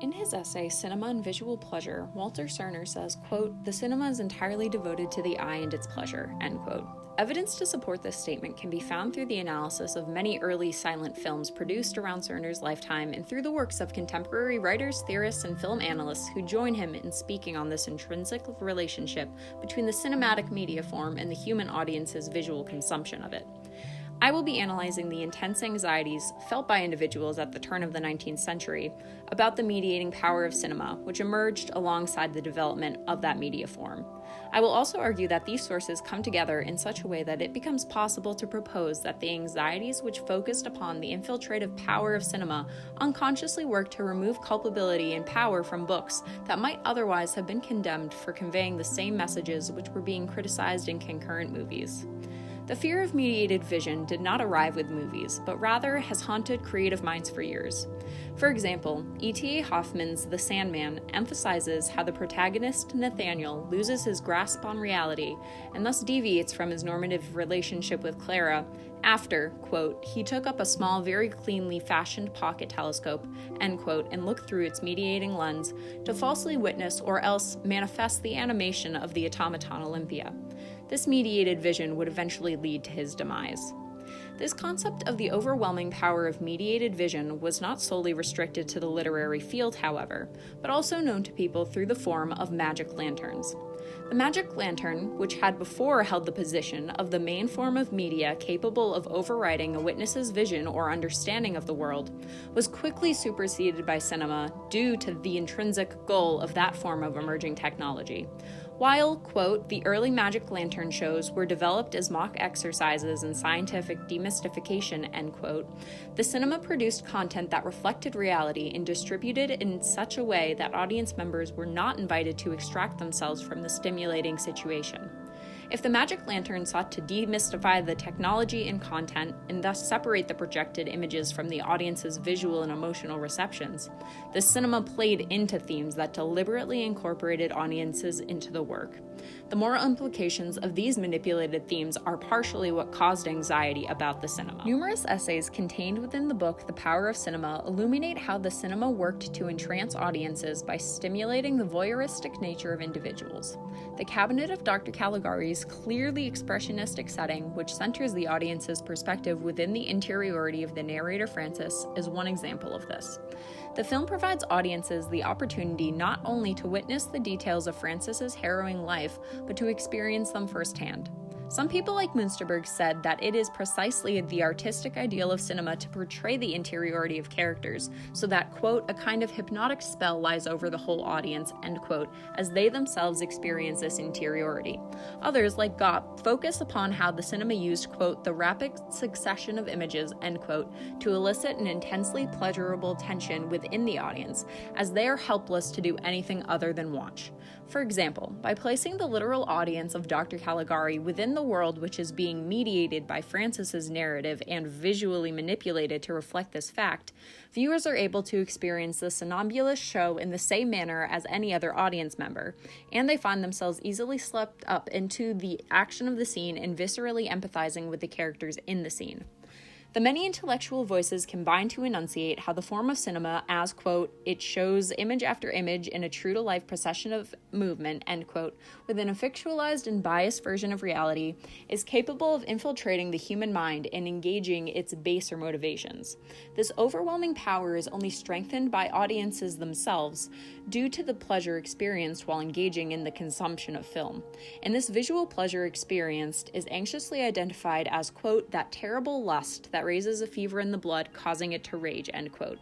In his essay, Cinema and Visual Pleasure, Walter Cerner says, quote, "The cinema is entirely devoted to the eye and its pleasure," end quote. Evidence to support this statement can be found through the analysis of many early silent films produced around Cerner's lifetime and through the works of contemporary writers, theorists, and film analysts who join him in speaking on this intrinsic relationship between the cinematic media form and the human audience's visual consumption of it. I will be analyzing the intense anxieties felt by individuals at the turn of the 19th century about the mediating power of cinema, which emerged alongside the development of that media form. I will also argue that these sources come together in such a way that it becomes possible to propose that the anxieties which focused upon the infiltrative power of cinema unconsciously work to remove culpability and power from books that might otherwise have been condemned for conveying the same messages which were being criticized in concurrent movies. The fear of mediated vision did not arrive with movies, but rather has haunted creative minds for years. For example, E.T.A. Hoffman's The Sandman emphasizes how the protagonist, Nathaniel, loses his grasp on reality and thus deviates from his normative relationship with Clara after, quote, "he took up a small, very cleanly fashioned pocket telescope," end quote, and looked through its mediating lens to falsely witness or else manifest the animation of the automaton Olympia. This mediated vision would eventually lead to his demise. This concept of the overwhelming power of mediated vision was not solely restricted to the literary field, however, but also known to people through the form of magic lanterns. The magic lantern, which had before held the position of the main form of media capable of overriding a witness's vision or understanding of the world, was quickly superseded by cinema due to the intrinsic goal of that form of emerging technology. While, quote, "the early magic lantern shows were developed as mock exercises in scientific demystification," end quote, the cinema produced content that reflected reality and distributed in such a way that audience members were not invited to extract themselves from the stimulating situation. If the magic lantern sought to demystify the technology and content and thus separate the projected images from the audience's visual and emotional receptions, the cinema played into themes that deliberately incorporated audiences into the work. The moral implications of these manipulated themes are partially what caused anxiety about the cinema. Numerous essays contained within the book The Power of Cinema illuminate how the cinema worked to entrance audiences by stimulating the voyeuristic nature of individuals. The Cabinet of Dr. Caligari's clearly expressionistic setting, which centers the audience's perspective within the interiority of the narrator Francis, is one example of this. The film provides audiences the opportunity not only to witness the details of Francis's harrowing life, but to experience them firsthand. Some people like Münsterberg said that it is precisely the artistic ideal of cinema to portray the interiority of characters, so that, quote, "a kind of hypnotic spell lies over the whole audience," end quote, as they themselves experience this interiority. Others, like Gopp, focus upon how the cinema used, quote, "the rapid succession of images," end quote, to elicit an intensely pleasurable tension within the audience, as they are helpless to do anything other than watch. For example, by placing the literal audience of Dr. Caligari within the world which is being mediated by Francis's narrative and visually manipulated to reflect this fact, viewers are able to experience the somnambulist show in the same manner as any other audience member, and they find themselves easily swept up into the action of the scene and viscerally empathizing with the characters in the scene. The many intellectual voices combine to enunciate how the form of cinema, as, quote, "it shows image after image in a true-to-life procession of movement," end quote, within a fictionalized and biased version of reality, is capable of infiltrating the human mind and engaging its baser motivations. This overwhelming power is only strengthened by audiences themselves due to the pleasure experienced while engaging in the consumption of film. And this visual pleasure experienced is anxiously identified as, quote, "that terrible lust that raises a fever in the blood, causing it to rage," end quote.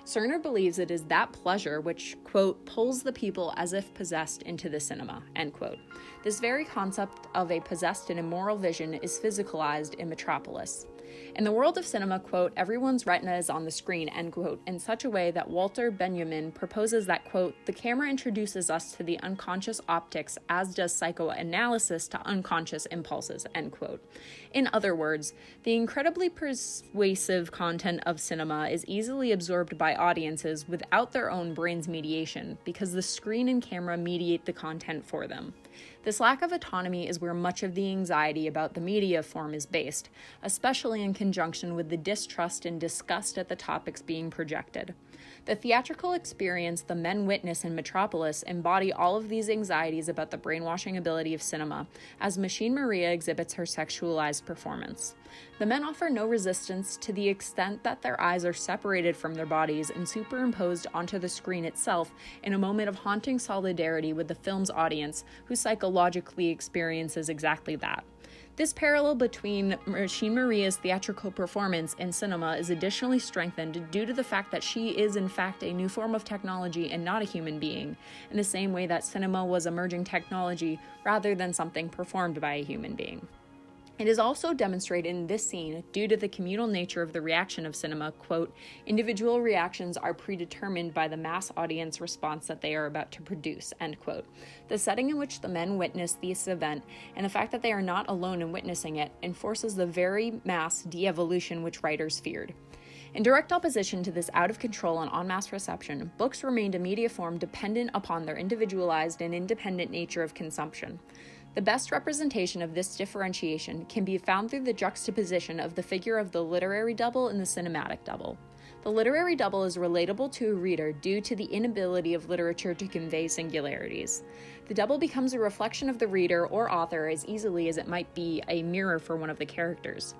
Cerner believes it is that pleasure which, quote, "pulls the people as if possessed into the cinema," end quote. This very concept of a possessed and immoral vision is physicalized in Metropolis. In the world of cinema, quote, "everyone's retina is on the screen," end quote, in such a way that Walter Benjamin proposes that, quote, "the camera introduces us to the unconscious optics as does psychoanalysis to unconscious impulses," end quote. In other words, the incredibly persuasive content of cinema is easily absorbed by audiences without their own brain's mediation, because the screen and camera mediate the content for them. This lack of autonomy is where much of the anxiety about the media form is based, especially in conjunction with the distrust and disgust at the topics being projected. The theatrical experience the men witness in Metropolis embody all of these anxieties about the brainwashing ability of cinema, as Machine Maria exhibits her sexualized performance. The men offer no resistance to the extent that their eyes are separated from their bodies and superimposed onto the screen itself in a moment of haunting solidarity with the film's audience, who psychologically experiences exactly that. This parallel between Machine Maria's theatrical performance and cinema is additionally strengthened due to the fact that she is in fact a new form of technology and not a human being, in the same way that cinema was emerging technology rather than something performed by a human being. It is also demonstrated in this scene, due to the communal nature of the reaction of cinema, quote, individual reactions are predetermined by the mass audience response that they are about to produce, end quote. The setting in which the men witness this event, and the fact that they are not alone in witnessing it, enforces the very mass de-evolution which writers feared. In direct opposition to this out-of-control and en masse reception, books remained a media form dependent upon their individualized and independent nature of consumption. The best representation of this differentiation can be found through the juxtaposition of the figure of the literary double and the cinematic double. The literary double is relatable to a reader due to the inability of literature to convey singularities. The double becomes a reflection of the reader or author as easily as it might be a mirror for one of the characters.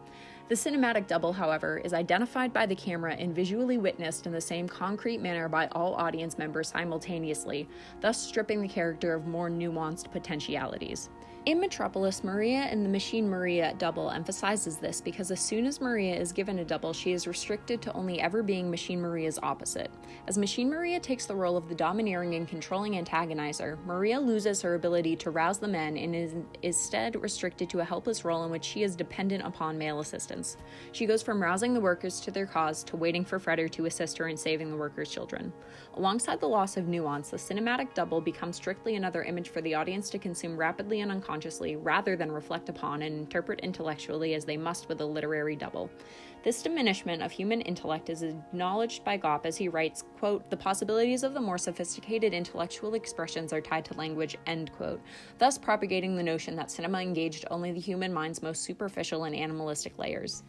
The cinematic double, however, is identified by the camera and visually witnessed in the same concrete manner by all audience members simultaneously, thus stripping the character of more nuanced potentialities. In Metropolis, Maria and the Machine Maria double emphasizes this because as soon as Maria is given a double, she is restricted to only ever being Machine Maria's opposite. As Machine Maria takes the role of the domineering and controlling antagonizer, Maria loses her ability to rouse the men and is instead restricted to a helpless role in which she is dependent upon male assistance. She goes from rousing the workers to their cause to waiting for Freder to assist her in saving the workers' children. Alongside the loss of nuance, the cinematic double becomes strictly another image for the audience to consume rapidly and unconsciously, rather than reflect upon and interpret intellectually as they must with a literary double. This diminishment of human intellect is acknowledged by Gopp as he writes, quote, the possibilities of the more sophisticated intellectual expressions are tied to language, end quote, thus propagating the notion that cinema engaged only the human mind's most superficial and animalistic layers.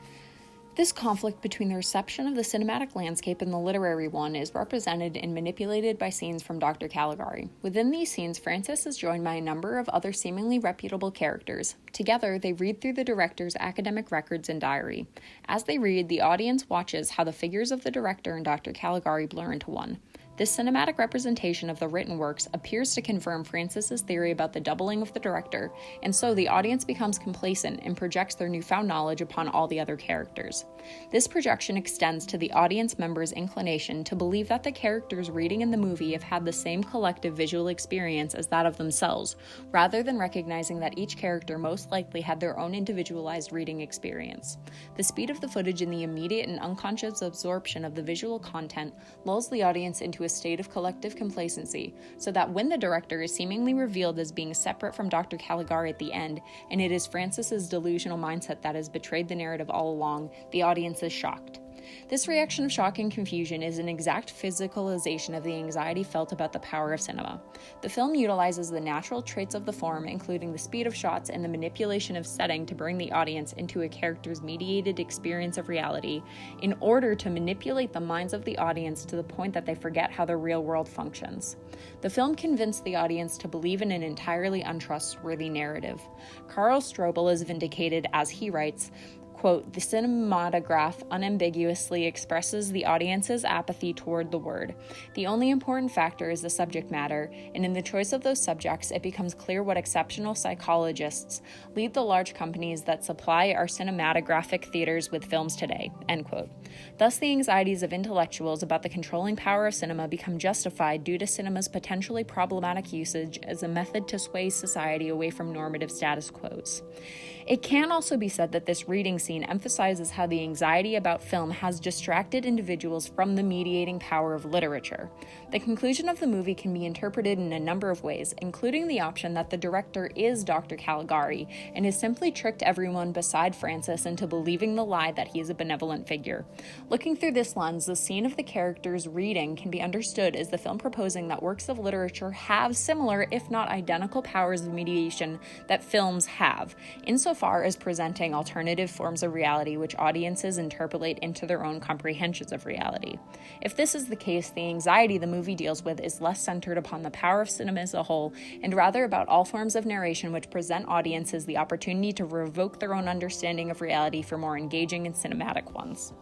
This conflict between the reception of the cinematic landscape and the literary one is represented and manipulated by scenes from Dr. Caligari. Within these scenes, Francis is joined by a number of other seemingly reputable characters. Together, they read through the director's academic records and diary. As they read, the audience watches how the figures of the director and Dr. Caligari blur into one. This cinematic representation of the written works appears to confirm Francis's theory about the doubling of the director, and so the audience becomes complacent and projects their newfound knowledge upon all the other characters. This projection extends to the audience members' inclination to believe that the characters reading in the movie have had the same collective visual experience as that of themselves, rather than recognizing that each character most likely had their own individualized reading experience. The speed of the footage and the immediate and unconscious absorption of the visual content lulls the audience into a state of collective complacency, so that when the director is seemingly revealed as being separate from Dr. Caligari at the end, and it is Francis's delusional mindset that has betrayed the narrative all along, the audience is shocked. This reaction of shock and confusion is an exact physicalization of the anxiety felt about the power of cinema. The film utilizes the natural traits of the form, including the speed of shots and the manipulation of setting to bring the audience into a character's mediated experience of reality, in order to manipulate the minds of the audience to the point that they forget how the real world functions. The film convinced the audience to believe in an entirely untrustworthy narrative. Karl Strobel is vindicated as he writes, quote, the cinematograph unambiguously expresses the audience's apathy toward the word. The only important factor is the subject matter, and in the choice of those subjects, it becomes clear what exceptional psychologists lead the large companies that supply our cinematographic theaters with films today, end quote. Thus, the anxieties of intellectuals about the controlling power of cinema become justified due to cinema's potentially problematic usage as a method to sway society away from normative status quos. It can also be said that this reading scene emphasizes how the anxiety about film has distracted individuals from the mediating power of literature. The conclusion of the movie can be interpreted in a number of ways, including the option that the director is Dr. Caligari and has simply tricked everyone beside Francis into believing the lie that he is a benevolent figure. Looking through this lens, the scene of the characters reading can be understood as the film proposing that works of literature have similar, if not identical, powers of mediation that films have, insofar as presenting alternative forms of reality which audiences interpolate into their own comprehensions of reality. If this is the case, the anxiety the movie deals with is less centered upon the power of cinema as a whole, and rather about all forms of narration which present audiences the opportunity to revoke their own understanding of reality for more engaging and cinematic ones.